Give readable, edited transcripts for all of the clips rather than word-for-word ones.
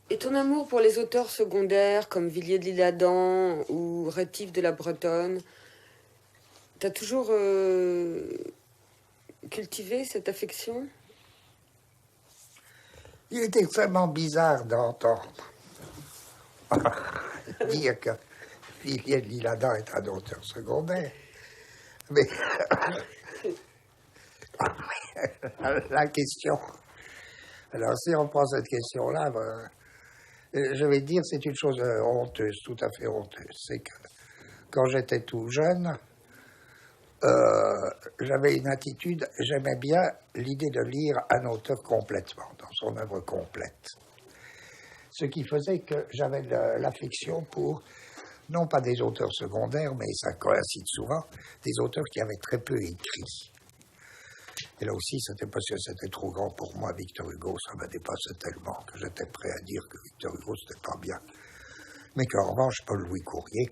Et ton amour pour les auteurs secondaires comme Villiers de l'Isle-Adam ou Rétif de la Bretonne, t'as toujours cultivé cette affection? Il est extrêmement bizarre d'entendre dire que Villiers de l'Isle-Adam est un auteur secondaire. Mais la question... Alors, si on prend cette question-là, je vais dire c'est une chose honteuse, tout à fait honteuse. C'est que quand j'étais tout jeune, j'avais une attitude, j'aimais bien l'idée de lire un auteur complètement, dans son œuvre complète. Ce qui faisait que j'avais l'affection pour, non pas des auteurs secondaires, mais ça coïncide souvent, des auteurs qui avaient très peu écrit. Et là aussi, c'était parce que c'était trop grand pour moi. Victor Hugo, ça me dépassait tellement que j'étais prêt à dire que Victor Hugo, c'était pas bien. Mais qu'en revanche, Paul-Louis Courrier,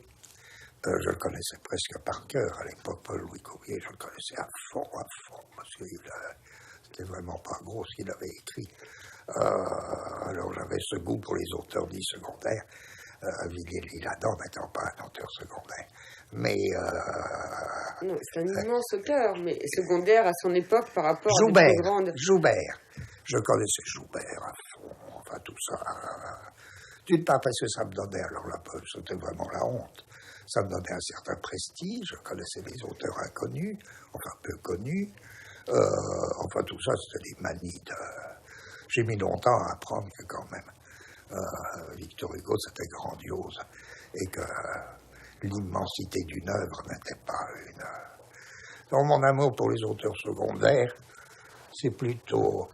je le connaissais presque par cœur. À l'époque, Paul-Louis Courrier, je le connaissais à fond, parce que c'était vraiment pas gros ce qu'il avait écrit. Alors j'avais ce goût pour les auteurs dits secondaires. Villiers de l'Isle-Adam n'étant pas un auteur secondaire. Mais... non, c'est un immense auteur, mais secondaire à son époque par rapport Joubert, à des plus grandes... Joubert. Je connaissais Joubert à fond, enfin tout ça. D'une part parce que ça me donnait, alors là, c'était vraiment la honte. Ça me donnait un certain prestige, je connaissais les auteurs inconnus, enfin peu connus. Enfin tout ça, c'était des manies de... J'ai mis longtemps à apprendre que quand même, Victor Hugo, c'était grandiose, et que l'immensité d'une œuvre n'était pas une... Donc mon amour pour les auteurs secondaires, c'est plutôt...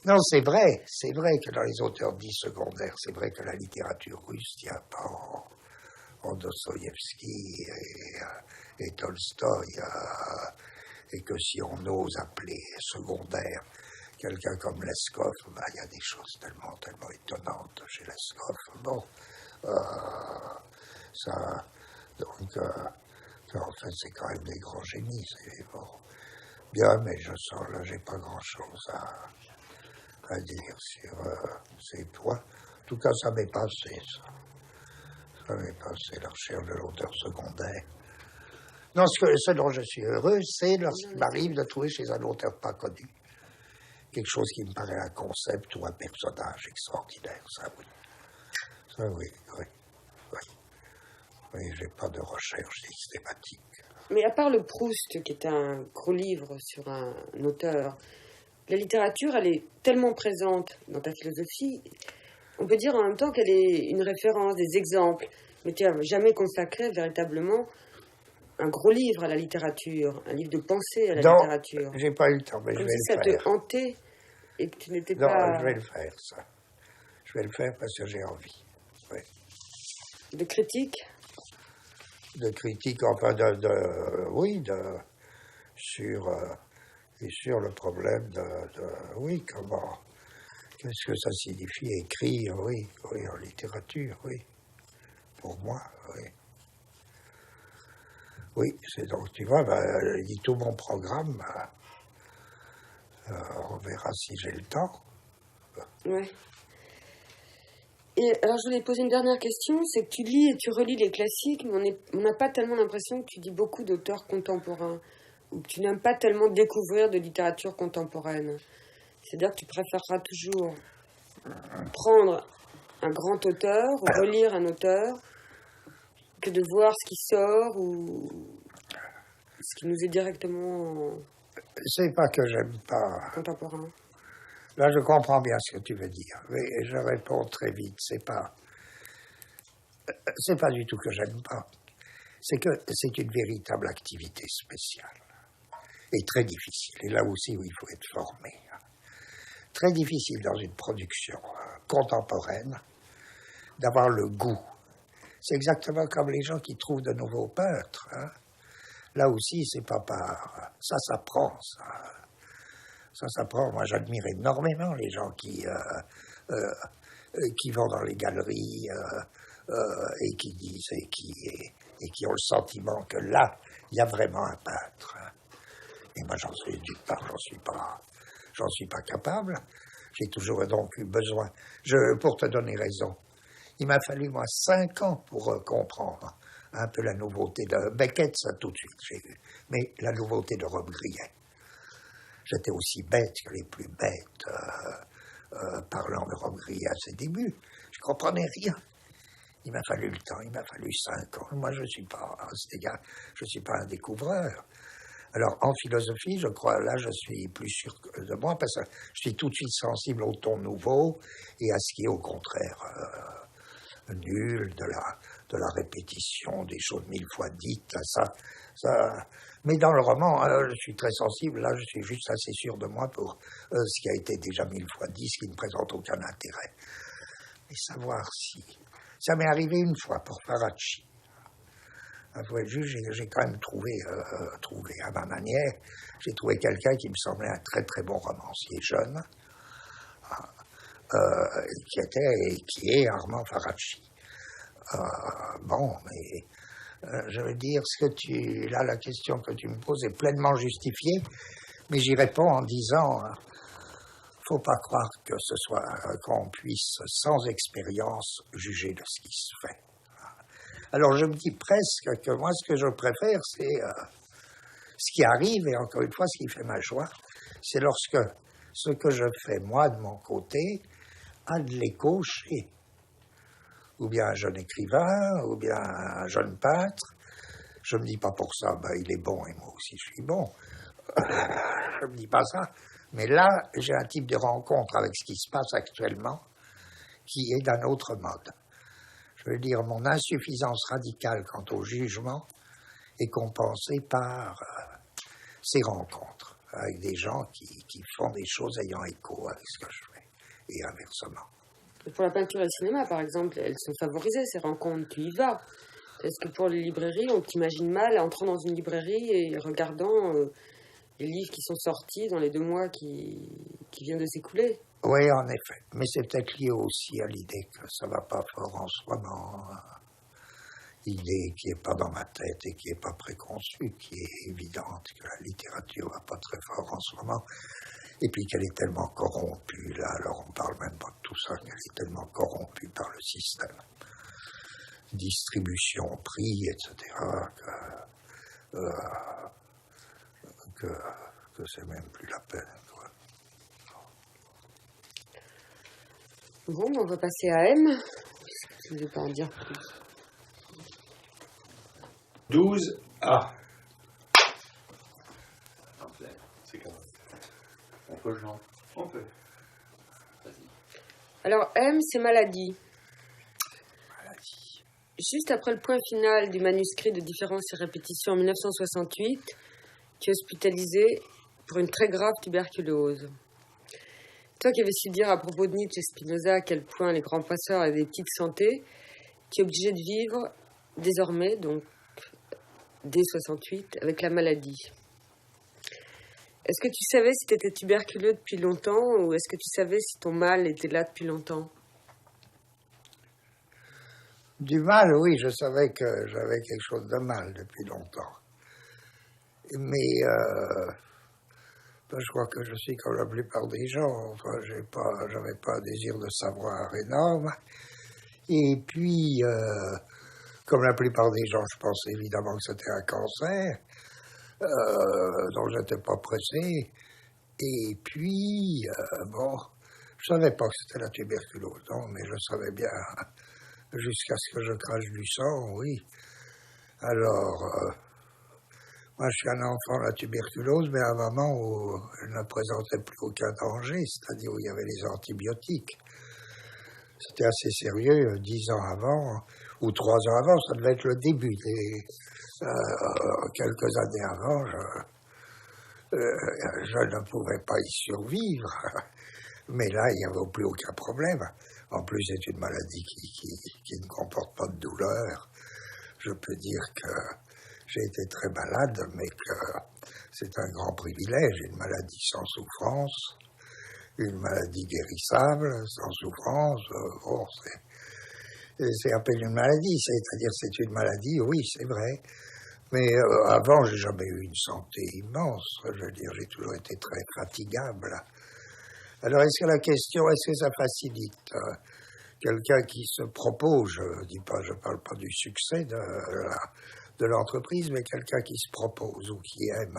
Non, c'est vrai que dans les auteurs dits secondaires, c'est vrai que la littérature russe tient pas en Dostoïevski et Tolstoï, et que si on ose appeler secondaire quelqu'un comme Leskov, il y a des choses tellement étonnantes chez Leskov. Bon, ça, donc, en fait, c'est quand même des grands génies. C'est bon, bien, mais je sens là, j'ai pas grand-chose à dire sur ces points. En tout cas, ça m'est passé, ça. Ça m'est passé, la recherche de l'auteur secondaire. Non, ce dont je suis heureux, c'est lorsqu'il m'arrive de trouver chez un auteur pas connu quelque chose qui me paraît un concept ou un personnage extraordinaire. Ça, oui. Ça, oui. Oui, j'ai pas de recherche systématique. Mais à part le Proust, qui est un gros livre sur un auteur, la littérature, elle est tellement présente dans ta philosophie, on peut dire en même temps qu'elle est une référence, des exemples, mais tu n'as jamais consacré véritablement un gros livre à la littérature, un livre de pensée à la littérature. J'ai pas eu le temps, mais comme je vais si le faire. Ça te hantait et que tu n'étais pas... Non, je vais le faire, ça. Je vais le faire parce que j'ai envie. Oui. De critique? De critique, enfin, sur le problème oui, comment, qu'est-ce que ça signifie écrire, oui, en littérature, oui, pour moi, oui. Oui, c'est donc, tu vois, il dit tout mon programme, on verra si j'ai le temps. Oui. Et alors, je voulais poser une dernière question, c'est que tu lis et tu relis les classiques, mais on n'a pas tellement l'impression que tu dis beaucoup d'auteurs contemporains, ou que tu n'aimes pas tellement découvrir de littérature contemporaine. C'est-à-dire que tu préféreras toujours prendre un grand auteur, ou relire un auteur, que de voir ce qui sort, ou ce qui nous est directement... C'est pas que j'aime pas... contemporain. Là, je comprends bien ce que tu veux dire, mais je réponds très vite. C'est pas du tout que j'aime pas. C'est que c'est une véritable activité spéciale et très difficile. Et là aussi où il faut être formé. Très difficile dans une production contemporaine d'avoir le goût. C'est exactement comme les gens qui trouvent de nouveaux peintres. Hein. Là aussi, c'est pas par... Ça s'apprend, ça. Ça s'apprend. Moi, j'admire énormément les gens qui vont dans les galeries et qui disent et qui ont le sentiment que là, il y a vraiment un peintre. Et moi, d'une part, j'en suis pas capable. J'ai toujours donc eu besoin. Pour te donner raison, il m'a fallu, moi, 5 ans pour comprendre un peu la nouveauté de Beckett, ça tout de suite j'ai eu. Mais la nouveauté de Robbe-Grillet. J'étais aussi bête que les plus bêtes, parlant de Robbe-Grillet à ses débuts. Je comprenais rien. Il m'a fallu le temps, il m'a fallu 5 ans. Moi, je ne suis pas, à cet égard, je ne suis pas un découvreur. Alors, en philosophie, je crois, là, je suis plus sûr de moi, parce que je suis tout de suite sensible au ton nouveau et à ce qui est au contraire nul, de la répétition, des choses 1000 fois dites, ça. Mais dans le roman, je suis très sensible, là, je suis juste assez sûr de moi pour ce qui a été déjà 1000 fois dit, ce qui ne présente aucun intérêt. Mais savoir si... Ça m'est arrivé une fois pour Faraci. Faut être juge, j'ai quand même trouvé à ma manière, j'ai trouvé quelqu'un qui me semblait un très très bon romancier jeune, qui est Armand Faraci. Bon, mais je veux dire, là, la question que tu me poses est pleinement justifiée, mais j'y réponds en disant, faut pas croire que ce soit qu'on puisse, sans expérience, juger de ce qui se fait. Alors je me dis presque que moi, ce que je préfère, c'est ce qui arrive, et encore une fois, ce qui fait ma joie, c'est lorsque ce que je fais, moi, de mon côté, a de l'écho chez ou bien un jeune écrivain, ou bien un jeune peintre. Je ne me dis pas pour ça, il est bon et moi aussi je suis bon. Je ne me dis pas ça. Mais là, j'ai un type de rencontre avec ce qui se passe actuellement qui est d'un autre mode. Je veux dire, mon insuffisance radicale quant au jugement est compensée par ces rencontres avec des gens qui font des choses ayant écho avec ce que je fais, et inversement. Et pour la peinture et le cinéma, par exemple, elles sont favorisées, ces rencontres, tu y vas. Est-ce que pour les librairies, on t'imagine mal entrant dans une librairie et regardant les livres qui sont sortis dans les 2 mois qui viennent de s'écouler? Oui, en effet. Mais c'est peut-être lié aussi à l'idée que ça ne va pas fort en ce moment. Idée qui n'est pas dans ma tête et qui n'est pas préconçue, qui est évidente, que la littérature ne va pas très fort en ce moment. Et puis qu'elle est tellement corrompue, là, alors on ne parle même pas de tout ça, qu'elle est tellement corrompue par le système. Distribution, prix, etc., que c'est même plus la peine, quoi. Bon, on va passer à M. Je ne vais pas en dire plus. 12A. C'est quand même. On peut le genre. On peut. Vas-y. Alors, M, c'est maladie. Juste après le point final du manuscrit de Différences et répétitions en 1968, tu es hospitalisé pour une très grave tuberculose. Toi qui avais su dire à propos de Nietzsche et Spinoza à quel point les grands passeurs avaient des petites santé, tu es obligé de vivre désormais, donc dès 68, avec la maladie. Est-ce que tu savais si tu étais tuberculeux depuis longtemps ou est-ce que tu savais si ton mal était là depuis longtemps? Du mal, oui, je savais que j'avais quelque chose de mal depuis longtemps. Mais je crois que je suis comme la plupart des gens. Enfin, j'avais pas un désir de savoir énorme. Et puis, comme la plupart des gens, je pensais évidemment que c'était un cancer, donc j'étais pas pressé. Et puis, je savais pas que c'était la tuberculose, non, mais je savais bien, jusqu'à ce que je crache du sang, oui. Alors, moi je suis un enfant de la tuberculose, mais à un moment où elle ne présentait plus aucun danger, c'est-à-dire où il y avait les antibiotiques. C'était assez sérieux, 10 ans avant, ou 3 ans avant, ça devait être le début. Quelques années avant, je ne pouvais pas y survivre. Mais là, il n'y avait plus aucun problème. En plus, c'est une maladie qui ne comporte pas de douleur. Je peux dire que j'ai été très malade, mais que c'est un grand privilège, une maladie sans souffrance, une maladie guérissable, sans souffrance. C'est à peine une maladie, c'est-à-dire c'est une maladie, oui, c'est vrai. Mais avant, j'ai jamais eu une santé immense. Je veux dire, j'ai toujours été très fatigable. Alors, est-ce que la question, est-ce que ça facilite quelqu'un qui se propose, je parle pas du succès de l'entreprise, mais quelqu'un qui se propose ou qui aime,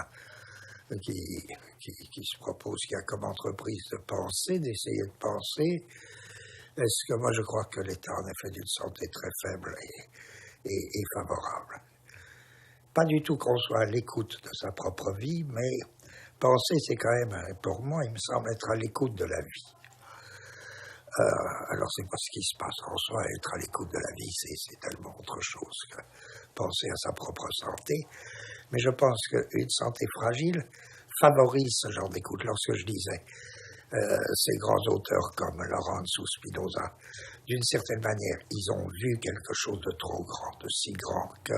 qui se propose, qui a comme entreprise de penser, d'essayer de penser. Est-ce que moi je crois que l'état en effet d'une santé très faible et favorable. Pas du tout qu'on soit à l'écoute de sa propre vie, mais penser c'est quand même, pour moi, il me semble être à l'écoute de la vie. Alors c'est pas ce qui se passe en soi, être à l'écoute de la vie, c'est tellement autre chose que penser à sa propre santé. Mais je pense qu'une santé fragile favorise ce genre d'écoute. Lorsque je disais ces grands auteurs comme Laurence ou Spinoza, d'une certaine manière, ils ont vu quelque chose de trop grand, de si grand que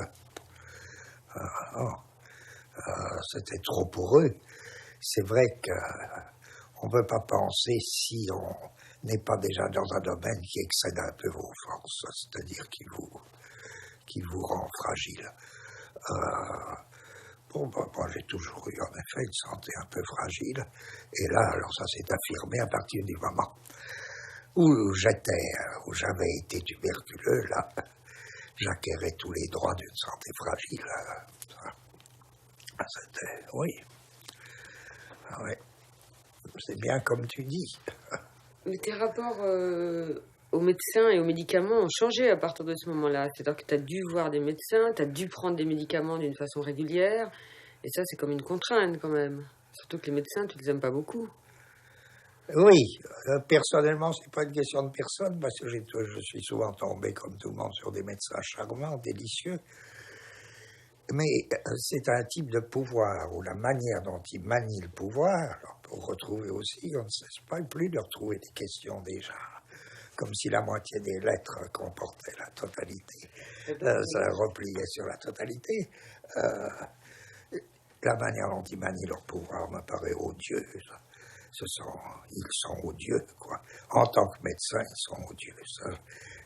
c'était trop pour eux. C'est vrai qu'on ne peut pas penser si on n'est pas déjà dans un domaine qui excède un peu vos forces, c'est-à-dire qui vous rend fragile. Moi j'ai toujours eu en effet une santé un peu fragile, et là, alors ça s'est affirmé à partir du moment où j'avais été tuberculeux, là, j'acquérais tous les droits d'une santé fragile. C'était, oui. Oui. C'est bien comme tu dis. Mais tes rapports aux médecins et aux médicaments ont changé à partir de ce moment-là. C'est-à-dire que tu as dû voir des médecins, tu as dû prendre des médicaments d'une façon régulière. Et ça, c'est comme une contrainte quand même. Surtout que les médecins, tu les aimes pas beaucoup. Oui, personnellement, c'est pas une question de personne, parce que je suis souvent tombé, comme tout le monde, sur des médecins charmants, délicieux. Mais c'est un type de pouvoir, ou la manière dont ils manient le pouvoir, alors pour retrouver aussi, on ne cesse pas plus de retrouver des questions déjà, comme si la moitié des lettres comportaient la totalité, ça repliait sur la totalité. La manière dont ils manient leur pouvoir me paraît odieuse. Ils sont odieux, quoi. En tant que médecin, ils sont odieux.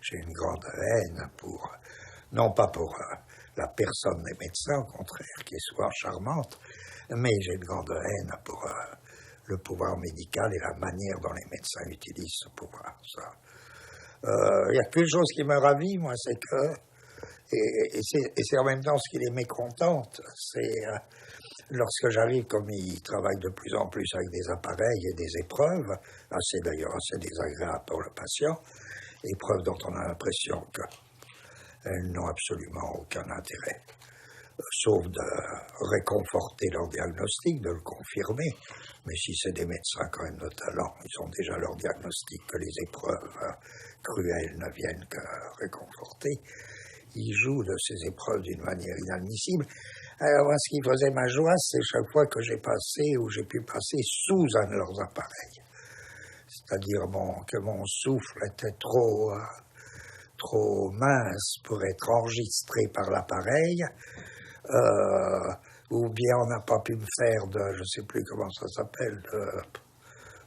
J'ai une grande haine non pas pour la personne des médecins, au contraire, qui est souvent charmante, mais j'ai une grande haine pour le pouvoir médical et la manière dont les médecins utilisent ce pouvoir. Il y a qu'une chose qui me ravit, moi, c'est que, et c'est en même temps ce qui les mécontente, c'est lorsque j'arrive, comme ils travaillent de plus en plus avec des appareils et des épreuves, d'ailleurs assez désagréables pour le patient, épreuves dont on a l'impression qu'elles n'ont absolument aucun intérêt, sauf de réconforter leur diagnostic, de le confirmer. Mais si c'est des médecins quand même de talent, ils ont déjà leur diagnostic, que les épreuves cruelles ne viennent que réconforter. Ils jouent de ces épreuves d'une manière inadmissible. Alors, moi, ce qui faisait ma joie, c'est chaque fois que j'ai pu passer sous un de leurs appareils. C'est-à-dire que mon souffle était trop mince pour être enregistré par l'appareil, ou bien on n'a pas pu me faire je ne sais plus comment ça s'appelle,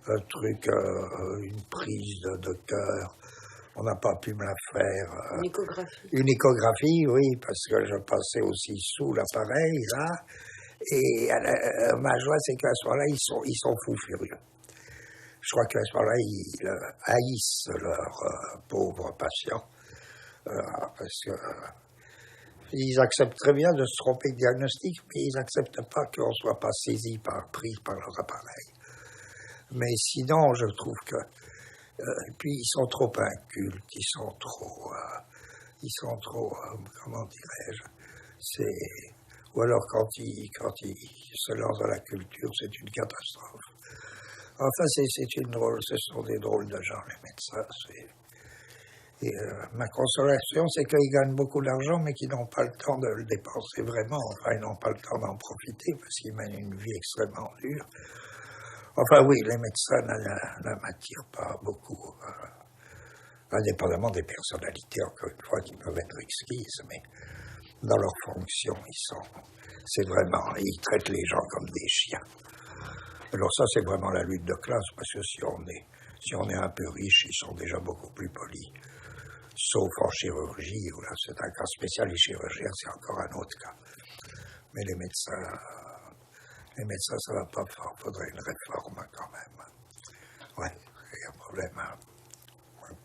un truc, une prise de cœur. On n'a pas pu me la faire. Une échographie. Une échographie, oui, parce que je passais aussi sous l'appareil, là. Et ma joie, c'est qu'à ce moment-là, ils sont fous furieux. Je crois qu'à ce moment-là, ils haïssent leurs pauvres patients. Parce que ils acceptent très bien de se tromper de diagnostic, mais ils n'acceptent pas qu'on ne soit pas pris par leur appareil. Mais sinon, je trouve que puis ils sont trop incultes, ils sont trop, comment dirais-je, ou alors quand ils se lancent dans la culture, c'est une catastrophe. Enfin, ce sont des drôles de gens, les médecins. Et ma consolation, c'est qu'ils gagnent beaucoup d'argent, mais qu'ils n'ont pas le temps de le dépenser vraiment. Enfin, ils n'ont pas le temps d'en profiter, parce qu'ils mènent une vie extrêmement dure. Enfin oui, les médecins ne m'attirent pas beaucoup, indépendamment des personnalités, encore une fois, qui peuvent être exquises, mais dans leur fonction, ils traitent les gens comme des chiens. Alors ça, c'est vraiment la lutte de classe, parce que si on est un peu riche, ils sont déjà beaucoup plus polis. Sauf en chirurgie, où là, c'est un cas spécial, les chirurgiens, c'est encore un autre cas. Mais les médecins, ça va pas fort. Il faudrait une réforme quand même. Ouais, c'est un problème. Hein. Ouais.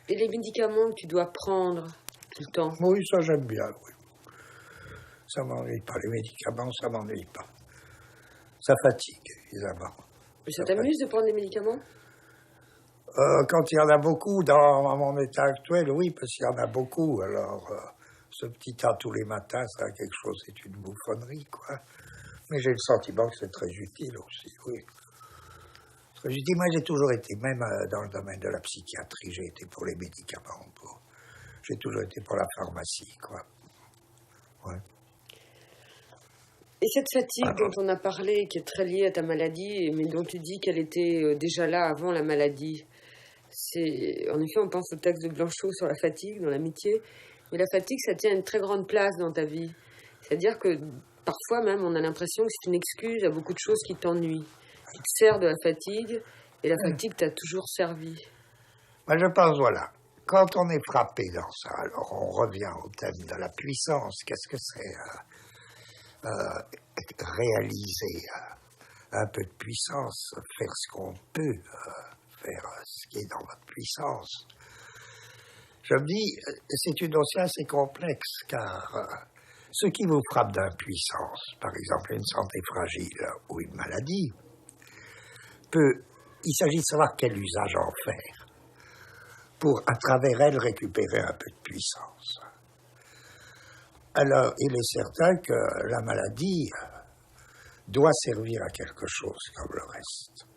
Et les médicaments que tu dois prendre tout le temps? Oui, ça j'aime bien, oui. Ça m'ennuie pas. Les médicaments, ça m'ennuie pas. Ça fatigue, évidemment. Mais ça t'amuse de prendre des médicaments? Quand il y en a beaucoup dans mon état actuel, oui, parce qu'il y en a beaucoup. Alors, ce petit tas tous les matins, ça a quelque chose, c'est une bouffonnerie, quoi. Mais j'ai le sentiment que c'est très utile aussi, oui. Très utile. Moi, j'ai toujours été, même dans le domaine de la psychiatrie, j'ai été pour les médicaments. J'ai toujours été pour la pharmacie, quoi. Ouais. Et cette fatigue dont on a parlé, qui est très liée à ta maladie, mais dont tu dis qu'elle était déjà là avant la maladie, c'est, en effet, on pense au texte de Blanchot sur la fatigue, dans l'amitié, mais la fatigue, ça tient une très grande place dans ta vie. C'est-à-dire que parfois même, on a l'impression que c'est une excuse à beaucoup de choses qui t'ennuient. Tu te sers de la fatigue, et la fatigue t'a toujours servi. Moi, je pense, voilà, quand on est frappé dans ça, alors on revient au thème de la puissance. Qu'est-ce que c'est réaliser un peu de puissance, faire ce qu'on peut, faire ce qui est dans votre puissance. Je me dis, c'est une notion assez complexe, car ce qui vous frappe d'impuissance, par exemple une santé fragile ou une maladie, il s'agit de savoir quel usage en faire, pour à travers elle récupérer un peu de puissance. Alors, il est certain que la maladie doit servir à quelque chose comme le reste.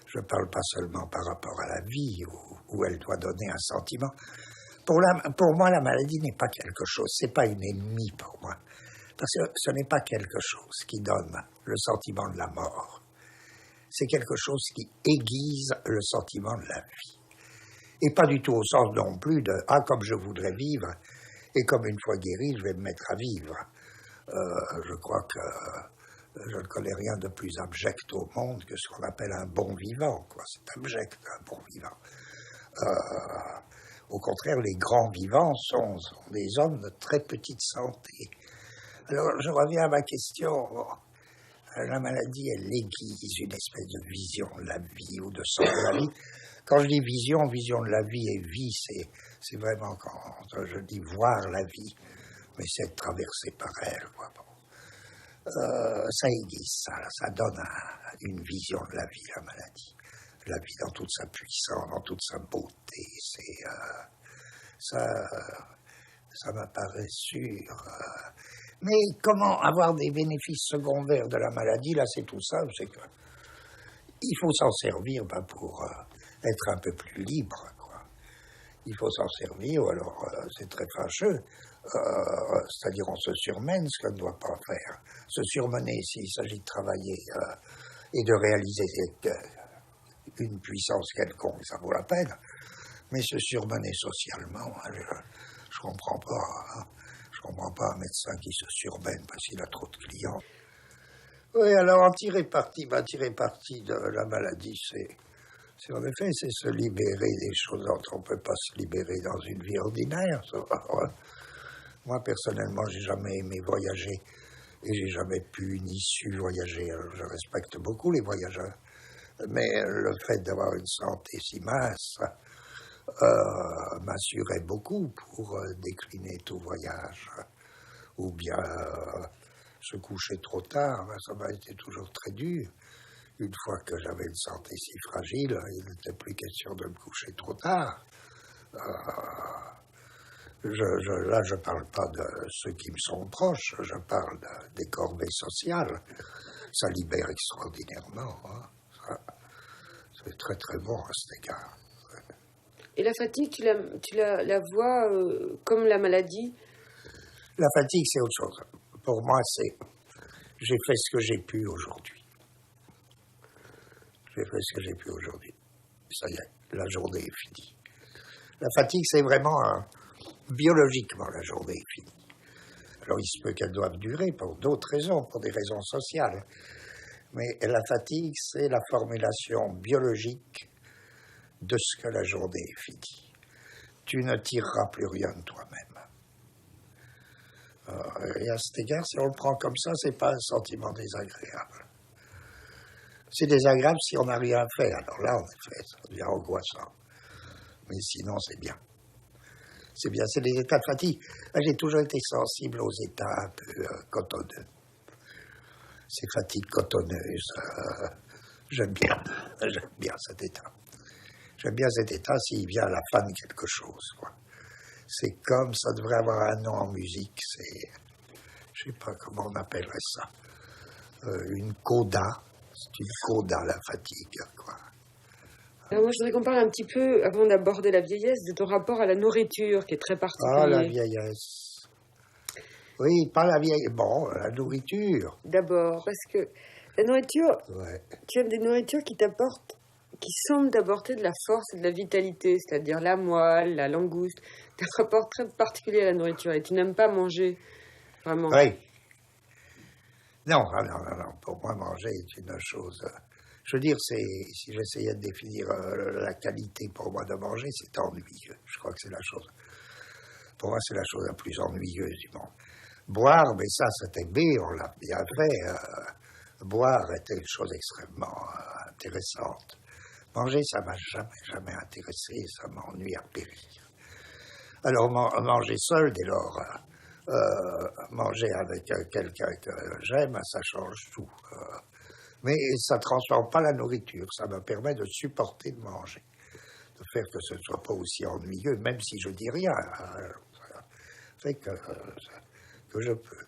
Je ne parle pas seulement par rapport à la vie, où elle doit donner un sentiment. Pour moi, la maladie n'est pas quelque chose, ce n'est pas une ennemie pour moi. Parce que ce n'est pas quelque chose qui donne le sentiment de la mort. C'est quelque chose qui aiguise le sentiment de la vie. Et pas du tout au sens non plus de « ah, comme je voudrais vivre ». Et comme une fois guéri, je vais me mettre à vivre. Je crois que je ne connais rien de plus abject au monde que ce qu'on appelle un bon vivant, quoi. C'est abject, un bon vivant. Au contraire, les grands vivants sont des hommes de très petite santé. Alors, je reviens à ma question. La maladie, elle aiguise une espèce de vision de la vie ou de sens de la vie. Quand je dis vision de la vie et vie, c'est vraiment quand je dis voir la vie, mais c'est être traversé par elle, quoi. Bon. Ça aiguise, ça donne une vision de la vie, la maladie. La vie dans toute sa puissance, dans toute sa beauté, ça m'apparaît sûr. Mais comment avoir des bénéfices secondaires de la maladie, là c'est tout simple, c'est que il faut s'en servir pour être un peu plus libre, quoi. Il faut s'en servir, ou alors c'est très fâcheux, c'est-à-dire on se surmène, ce qu'on ne doit pas faire. Se surmener s'il s'agit de travailler et de réaliser une puissance quelconque, ça vaut la peine, mais se surmener socialement, je comprends pas. Hein. Je comprends pas un médecin qui se surmène parce qu'il a trop de clients. Oui, alors en tirer parti de la maladie, c'est en effet, c'est se libérer des choses dont on ne peut pas se libérer dans une vie ordinaire. Moi, personnellement, j'ai jamais aimé voyager et j'ai jamais pu ni su voyager. Alors, je respecte beaucoup les voyageurs, mais le fait d'avoir une santé si mince m'assurait beaucoup pour décliner tout voyage. Ou bien se coucher trop tard, ça m'a été toujours très dur. Une fois que j'avais une santé si fragile, il n'était plus question de me coucher trop tard. Là, je ne parle pas de ceux qui me sont proches, je parle des corvées sociales. Ça libère extraordinairement. Hein. C'est très très bon à cet égard. Et la fatigue, tu la vois comme la maladie? La fatigue, c'est autre chose. Pour moi, c'est j'ai fait ce que j'ai pu aujourd'hui. J'ai fait ce que j'ai pu aujourd'hui. Ça y est, la journée est finie. La fatigue, c'est vraiment biologiquement, la journée est finie. Alors, il se peut qu'elle doive durer pour d'autres raisons, pour des raisons sociales. Mais la fatigue, c'est la formulation biologique de ce que la journée est finie. Tu ne tireras plus rien de toi-même. Et à cet égard, si on le prend comme ça, c'est pas un sentiment désagréable. C'est désagréable si on n'a rien fait. Alors là, en effet, ça devient angoissant. Mais sinon, c'est bien. C'est bien, c'est des états de fatigue. Là, j'ai toujours été sensible aux états un peu cotonneux. Ces fatigues cotonneuses, j'aime bien cet état. J'aime bien cet état s'il vient à la fin de quelque chose, quoi. C'est comme, ça devrait avoir un nom en musique, c'est, je sais pas comment on appellerait ça, une coda. C'est une coda, la fatigue, quoi. Alors moi, je voudrais qu'on parle un petit peu, avant d'aborder la vieillesse, de ton rapport à la nourriture, qui est très particulier. Ah, la vieillesse. Oui, pas la vieillesse. Bon, la nourriture. D'abord, parce que la nourriture, Ouais. tu aimes des nourritures qui t'apportent, qui semblent t'apporter de la force et de la vitalité, c'est-à-dire la moelle, la langouste. Tu as un rapport très particulier à la nourriture et tu n'aimes pas manger, vraiment. Oui. Non, non. Pour moi, manger est une chose. Je veux dire, si j'essayais de définir la qualité pour moi de manger, c'est ennuyeux. Je crois que c'est la chose. Pour moi, c'est la chose la plus ennuyeuse du monde. Boire, mais ça, c'était bien, on l'a bien fait. Boire était une chose extrêmement intéressante. Manger, ça m'a jamais intéressé, ça m'ennuie à périr. Alors, manger seul, dès lors, manger avec quelqu'un que j'aime, ça change tout. Mais ça ne transforme pas la nourriture, ça me permet de supporter de manger, de faire que ce ne soit pas aussi ennuyeux, même si je dis rien. Ça fait que je peux.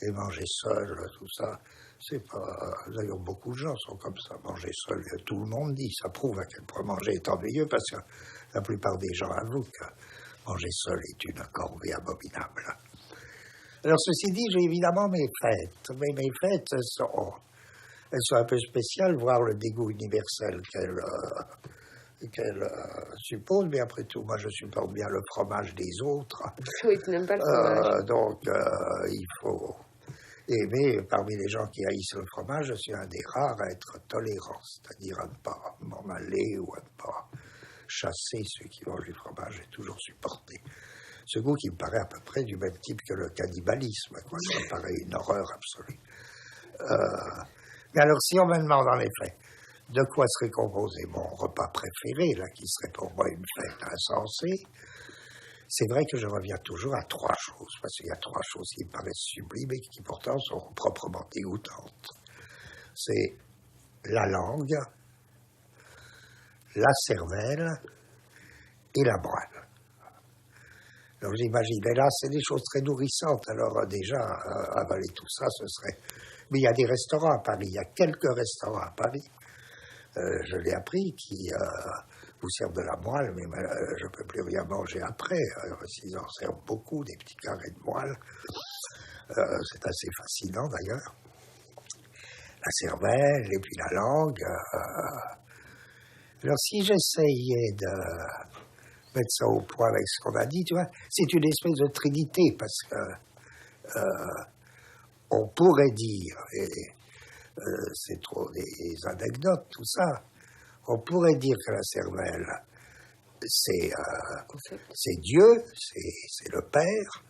Et manger seul, tout ça, c'est pas... D'ailleurs, beaucoup de gens sont comme ça, manger seul, tout le monde dit, ça prouve à quel point manger est ennuyeux, parce que la plupart des gens avouent que manger seul est une corvée abominable. Alors, ceci dit, j'ai évidemment mes fêtes, mais mes fêtes elles sont un peu spéciales, voire le dégoût universel qu'elles supposent, mais après tout, moi je supporte bien le fromage des autres. Oui, tu n'aimes pas le fromage. Donc, il faut aimer, parmi les gens qui haïssent le fromage, je suis un des rares à être tolérant, c'est-à-dire à ne pas m'en aller ou à ne pas chasser ceux qui mangent du fromage, j'ai toujours supporté. Ce goût qui me paraît à peu près du même type que le cannibalisme, quoi. Ça me paraît une horreur absolue. Mais alors, si on me demande en effet de quoi serait composé mon repas préféré, là, qui serait pour moi une fête insensée, c'est vrai que je reviens toujours à trois choses, parce qu'il y a trois choses qui me paraissent sublimes et qui pourtant sont proprement dégoûtantes. C'est la langue, la cervelle et la moelle. Alors j'imagine, et là c'est des choses très nourrissantes, alors déjà avaler tout ça, ce serait... Mais il y a des restaurants à Paris, il y a quelques restaurants à Paris, je l'ai appris, qui vous servent de la moelle, mais je ne peux plus rien manger après, s'ils en servent beaucoup, des petits carrés de moelle, c'est assez fascinant d'ailleurs. La cervelle et puis la langue. Alors si j'essayais de mettre ça au point avec ce qu'on a dit, tu vois, c'est une espèce de trinité, parce que on pourrait dire, et c'est trop des anecdotes, tout ça, on pourrait dire que la cervelle, c'est Dieu, c'est le Père,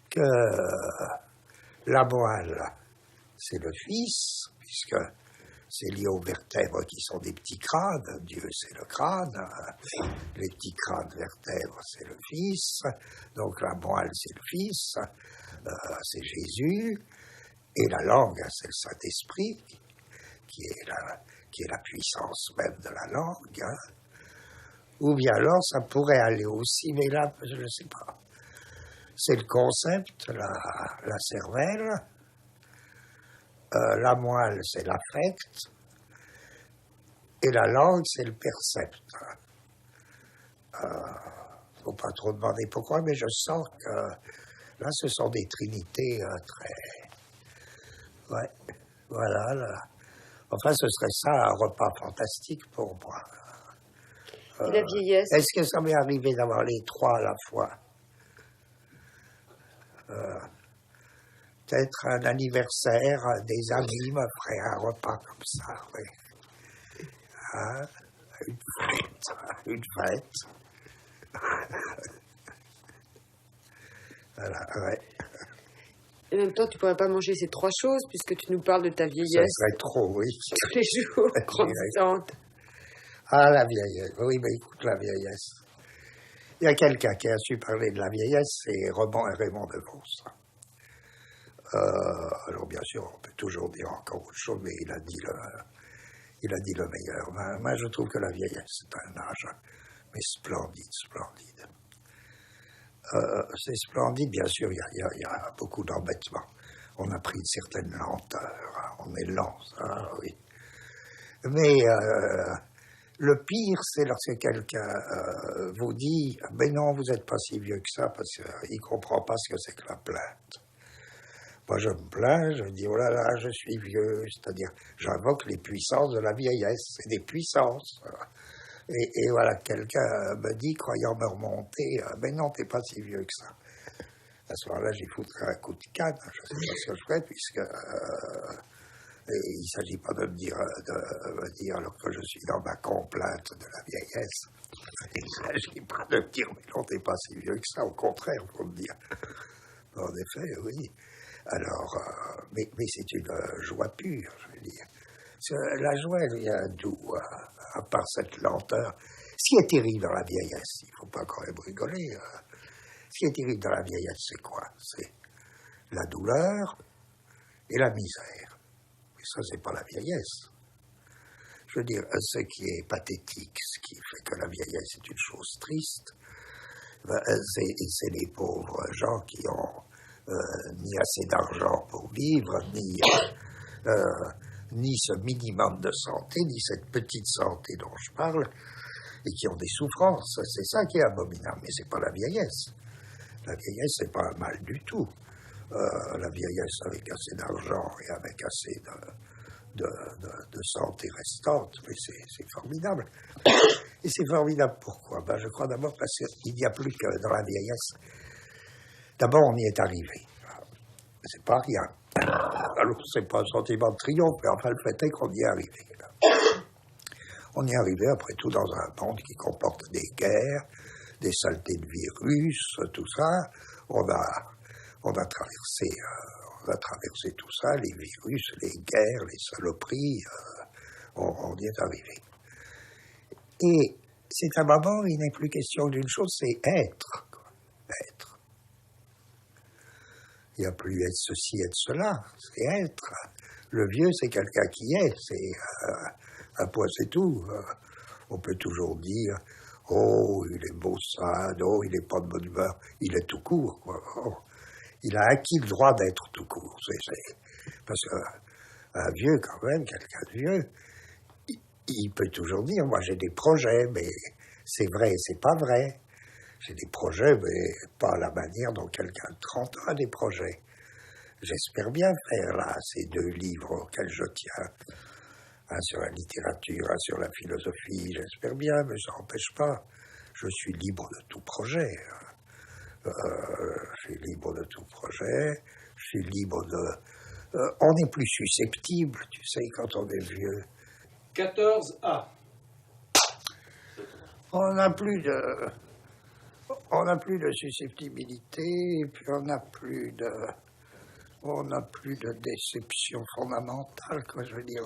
que la moelle, c'est le Fils, puisque c'est lié aux vertèbres qui sont des petits crânes. Dieu, c'est le crâne. Les petits crânes vertèbres, c'est le Fils. Donc la moelle, c'est le Fils. C'est Jésus. Et la langue, c'est le Saint-Esprit, qui est la puissance même de la langue. Hein. Ou bien alors, ça pourrait aller aussi, mais là, je ne sais pas. C'est le concept, la cervelle. La moelle, c'est l'affect, et la langue, c'est le percept. Faut pas trop demander pourquoi, mais je sens que là, ce sont des trinités très... Ouais, voilà. Là. Enfin, ce serait ça, un repas fantastique pour moi. Et la vieillesse? Est-ce que ça m'est arrivé d'avoir les trois à la fois? Peut-être un anniversaire, des amis me feraient un repas comme ça, oui. Hein? Une fête. Voilà, ouais. Et en même temps, tu pourrais pas manger ces 3 choses, puisque tu nous parles de ta Ça vieillesse serait trop, oui. tous les jours, grandissante. Ah, la vieillesse. Oui, mais écoute, la vieillesse. Il y a quelqu'un qui a su parler de la vieillesse, c'est Raymond Devos. Alors, bien sûr, on peut toujours dire encore autre chose, mais il a dit le meilleur. Moi, je trouve que la vieillesse, c'est un âge, mais splendide, splendide. C'est splendide, bien sûr, il y a beaucoup d'embêtements. On a pris une certaine lenteur, hein, on est lent, ça, oui. Mais le pire, c'est lorsque quelqu'un vous dit « Mais non, vous n'êtes pas si vieux que ça », parce qu'il ne comprend pas ce que c'est que la plainte. Moi, je me plains, je dis « Oh là là, je suis vieux », c'est-à-dire, j'invoque les puissances de la vieillesse, c'est des puissances. Et voilà, quelqu'un me dit, croyant me remonter, « Mais non, t'es pas si vieux que ça ». À ce moment-là, j'y foutrais un coup de canne, je ne sais pas ce que je ferais, puisque il ne s'agit pas de me dire, alors que je suis dans ma complainte de la vieillesse, il ne s'agit pas de me dire, mais non, t'es pas si vieux que ça, au contraire, il faut me dire. En effet, oui. Alors, mais c'est une joie pure, je veux dire. La joie, elle vient d'où, à part cette lenteur. Ce qui est terrible dans la vieillesse, il ne faut pas quand même rigoler. Ce qui est terrible dans la vieillesse, c'est quoi? C'est la douleur et la misère. Mais ça, c'est pas la vieillesse. Je veux dire, ce qui est pathétique, ce qui fait que la vieillesse est une chose triste, c'est les pauvres gens qui ont ni assez d'argent pour vivre, ni ce minimum de santé, ni cette petite santé dont je parle, et qui ont des souffrances. C'est ça qui est abominable, mais c'est pas la vieillesse. La vieillesse, c'est pas un mal du tout. La vieillesse avec assez d'argent et avec assez de santé restante, mais c'est formidable. Et c'est formidable pourquoi? Je crois d'abord parce qu'il n'y a plus que dans la vieillesse. D'abord, on y est arrivé. C'est pas rien. Alors, c'est pas un sentiment de triomphe, mais enfin, le fait est qu'on y est arrivé. On y est arrivé, après tout, dans un monde qui comporte des guerres, des saletés de virus, tout ça. On a traversé tout ça, les virus, les guerres, les saloperies. On y est arrivé. Et c'est un moment où il n'est plus question d'une chose, c'est être. Être. Il n'y a plus être ceci, être cela, c'est être. Le vieux, c'est quelqu'un qui est, c'est un point, c'est tout. On peut toujours dire, oh, il est maussade, oh, il n'est pas de bonne humeur, il est tout court, quoi. Oh, il a acquis le droit d'être tout court. Parce qu'un vieux, quand même, quelqu'un de vieux, il peut toujours dire, moi j'ai des projets, mais c'est vrai et c'est pas vrai. J'ai des projets, mais pas à la manière dont quelqu'un de 30 ans a des projets. J'espère bien faire, là, ces 2 livres auxquels je tiens. Un sur la littérature, un sur la philosophie, j'espère bien, mais ça n'empêche pas. Je suis libre de tout projet. Je suis libre de tout projet. Je suis libre de... on est plus susceptible, tu sais, quand on est vieux. 14A. On n'a plus de susceptibilité, et puis on n'a plus de déception fondamentale, quoi. Je veux dire,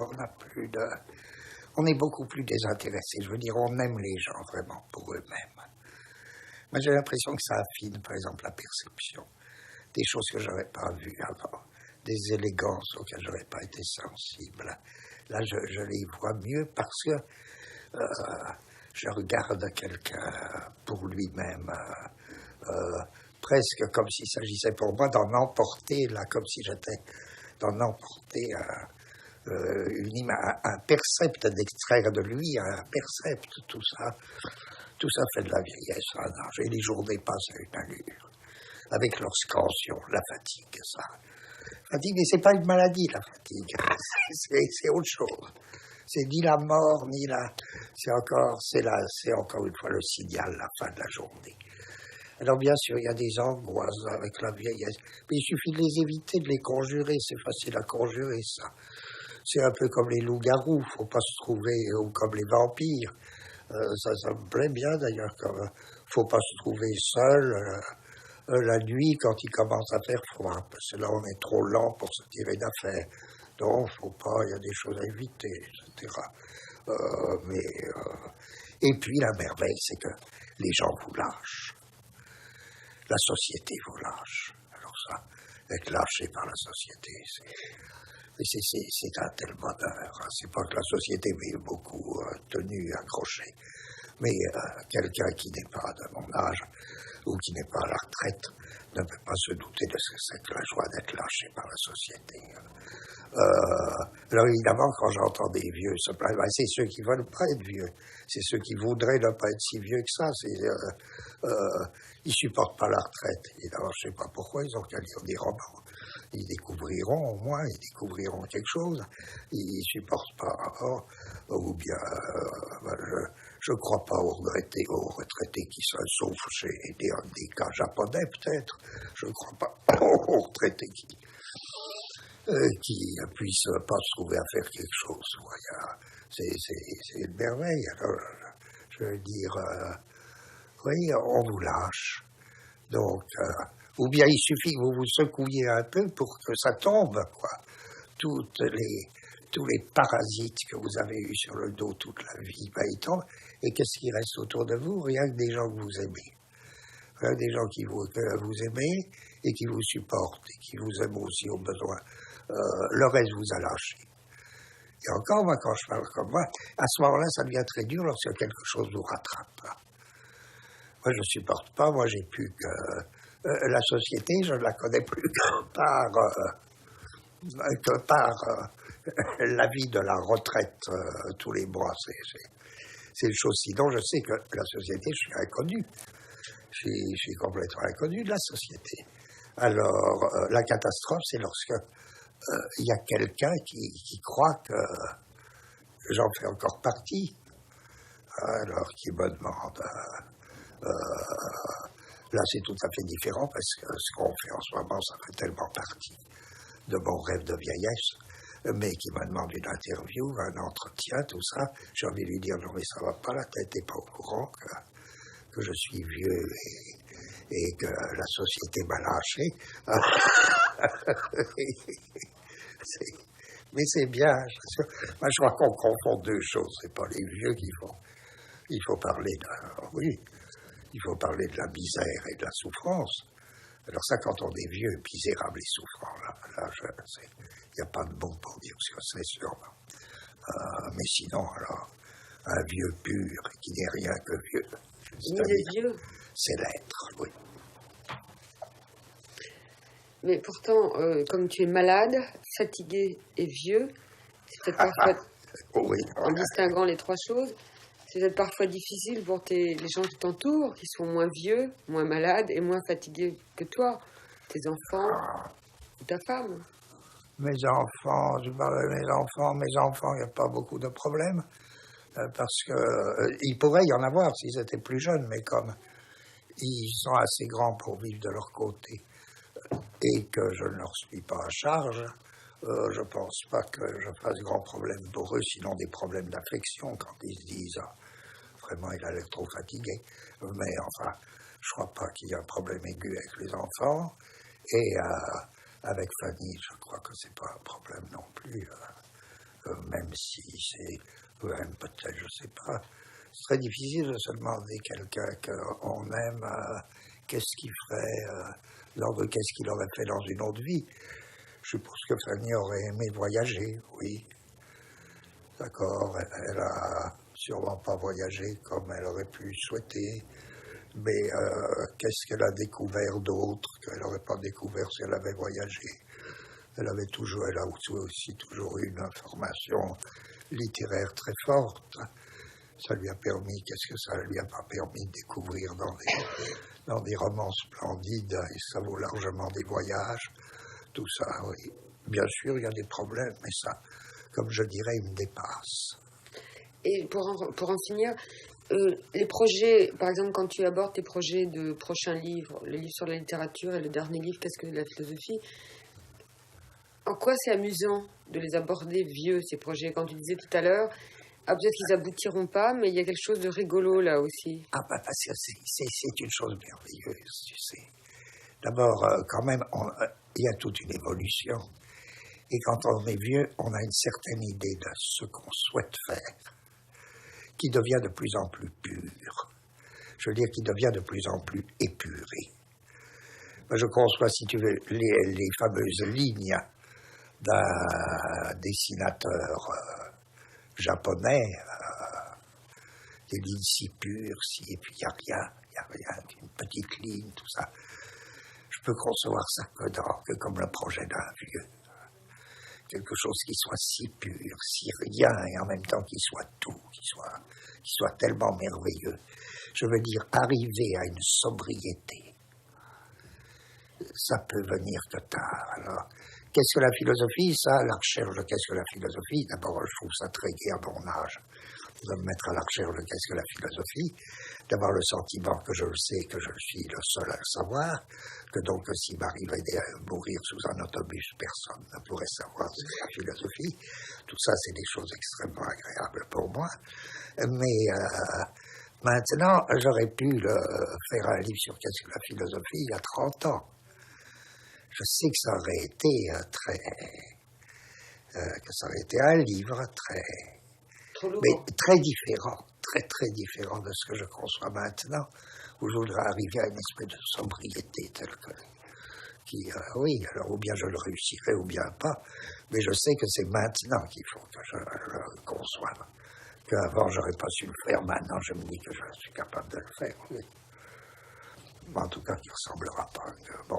on est beaucoup plus désintéressé. Je veux dire, on aime les gens vraiment pour eux-mêmes. Moi, j'ai l'impression que ça affine, par exemple, la perception. Des choses que je n'aurais pas vues avant, des élégances auxquelles je n'aurais pas été sensible. Là, je les vois mieux parce que je regarde quelqu'un pour lui-même, presque comme s'il s'agissait pour moi d'en emporter, là, comme si j'étais d'en emporter un percept, d'extraire de lui un percept, tout ça fait de la vieillesse, un âge, et les journées passent à une allure, avec leur scansion, la fatigue, ça. Fatigue, mais c'est pas une maladie, la fatigue, c'est autre chose. C'est ni la mort, ni la... C'est encore une fois le signal, la fin de la journée. Alors bien sûr, il y a des angoisses avec la vieillesse, mais il suffit de les éviter, de les conjurer, c'est facile à conjurer, ça. C'est un peu comme les loups-garous, faut pas se trouver, ou comme les vampires. Ça me plaît bien d'ailleurs, faut pas se trouver seul, La nuit, quand il commence à faire froid, parce que là, on est trop lent pour se tirer d'affaire. Donc, faut pas, il y a des choses à éviter, etc. Et puis, la merveille, c'est que les gens vous lâchent. La société vous lâche. Alors ça, être lâché par la société, c'est un tel bonheur. C'est pas que la société m'ait beaucoup tenu, accroché, mais quelqu'un qui n'est pas de mon âge ou qui n'est pas à la retraite ne peut pas se douter de ce que c'est que la joie d'être lâché par la société. Alors évidemment, quand j'entends des vieux se plaindre, c'est ceux qui veulent pas être vieux, c'est ceux qui voudraient ne pas être si vieux que ça. Ils supportent pas la retraite. Et alors, je sais pas pourquoi, ils ont qu'à lire des romans. Ils découvriront au moins, ils découvriront quelque chose. Ils supportent pas. Ou bien, je crois pas aux retraités qui se sauvent chez des cas japonais peut-être. Je crois pas aux retraités qui puissent pas se trouver à faire quelque chose. C'est une merveille. Alors, je veux dire, oui, on vous lâche. Donc, ou bien il suffit que vous vous secouiez un peu pour que ça tombe, quoi. Tous les parasites que vous avez eus sur le dos toute la vie, ben, ils tombent. Et qu'est-ce qui reste autour de vous? Rien que des gens que vous aimez. Rien que des gens que vous aimez et qui vous supportent et qui vous aiment aussi au besoin. Le reste vous a lâché. Et encore, moi, quand je parle comme moi, à ce moment-là, ça devient très dur lorsque quelque chose vous rattrape. Moi, je ne supporte pas. Moi, j'ai plus que... la société, je ne la connais plus que par l'avis de la retraite tous les mois. C'est une chose. Sinon, je sais que la société, je suis inconnu. Je suis complètement inconnu de la société. Alors, la catastrophe, c'est lorsque il y a quelqu'un qui croit que j'en fais encore partie. Alors, qui me demande... là, c'est tout à fait différent parce que ce qu'on fait en ce moment, ça fait tellement partie de mon rêve de vieillesse, mais qui me demande une interview, un entretien, tout ça. J'ai envie de lui dire, non mais ça va pas, la tête n'est pas au courant que je suis vieux et que la société m'a lâché. Mais c'est bien. Moi, je crois qu'on confond deux choses. C'est pas les vieux qui font. Il faut parler il faut parler de la misère et de la souffrance. Alors ça, quand on est vieux, misérable et souffrant, là il n'y a pas de bon pour dire ce que c'est, sûrement. Mais sinon, alors, un vieux pur qui n'est rien que vieux. Vieux. C'est l'être, oui. Mais pourtant, comme tu es malade, fatigué et vieux, c'est peut-être parfois, en distinguant les trois choses, c'est peut-être parfois difficile pour les gens qui t'entourent, qui sont moins vieux, moins malades et moins fatigués que toi, tes enfants ou ta femme. Mes enfants, il n'y a pas beaucoup de problèmes, parce que il pourrait y en avoir s'ils étaient plus jeunes, mais comme ils sont assez grands pour vivre de leur côté et que je ne leur suis pas à charge, je ne pense pas que je fasse grand problème pour eux, sinon des problèmes d'affection quand ils se disent vraiment il a l'air trop fatigué. Mais enfin, je ne crois pas qu'il y ait un problème aigu avec les enfants. Et avec Fanny, je crois que c'est pas un problème non plus, même si c'est peut-être, je ne sais pas. C'est très difficile de se demander quelqu'un qu'on aime, qu'est-ce qu'il ferait, qu'est-ce qu'il aurait fait dans une autre vie. Je suppose que Fanny aurait aimé voyager, oui. D'accord, elle a sûrement pas voyagé comme elle aurait pu souhaiter, mais qu'est-ce qu'elle a découvert d'autre qu'elle n'aurait pas découvert si elle avait voyagé? Elle a aussi toujours eu une formation littéraire très forte. Ça lui a permis, qu'est-ce que ça lui a pas permis de découvrir dans des romans splendides, et ça vaut largement des voyages, tout ça, oui. Bien sûr, il y a des problèmes, mais ça, comme je dirais, il me dépasse. Et pour en finir, les projets, par exemple, quand tu abordes tes projets de prochains livres, le livre sur la littérature et le dernier livre, qu'est-ce que la philosophie, en quoi c'est amusant de les aborder vieux, ces projets? Quand tu disais tout à l'heure, peut-être qu'ils aboutiront pas, mais il y a quelque chose de rigolo là aussi. Parce que c'est une chose merveilleuse, tu sais. D'abord, quand même, il y a toute une évolution. Et quand on est vieux, on a une certaine idée de ce qu'on souhaite faire, qui devient de plus en plus pur. Je veux dire, qui devient de plus en plus épuré. Je conçois, si tu veux, les fameuses lignes d'un dessinateur japonais, des lignes si pures, et puis il n'y a rien, une petite ligne, tout ça. Je peux concevoir ça que comme le projet d'un vieux. Quelque chose qui soit si pur, si rien, et en même temps qui soit tout, qui soit tellement merveilleux. Je veux dire, arriver à une sobriété. Ça peut venir que tard. Alors, qu'est-ce que la philosophie? Ça, la recherche de qu'est-ce que la philosophie? D'abord, je trouve ça très gai à mon âge de me mettre à la recherche de qu'est-ce que la philosophie, d'avoir le sentiment que je le sais, que je suis le seul à le savoir, que donc s'il m'arrivait de mourir sous un autobus, personne ne pourrait savoir ce qu'est la philosophie. Tout ça, c'est des choses extrêmement agréables pour moi. Mais maintenant, j'aurais pu faire un livre sur qu'est-ce que la philosophie il y a 30 ans. Je sais que ça aurait été que ça aurait été un livre mais très différent, très différent de ce que je conçois maintenant, où je voudrais arriver à une espèce de sobriété telle que, oui, alors ou bien je le réussirai ou bien pas, mais je sais que c'est maintenant qu'il faut que je le conçoive, qu'avant j'aurais pas su le faire, maintenant je me dis que je suis capable de le faire, oui. En tout cas, qui ne ressemblera pas, bon,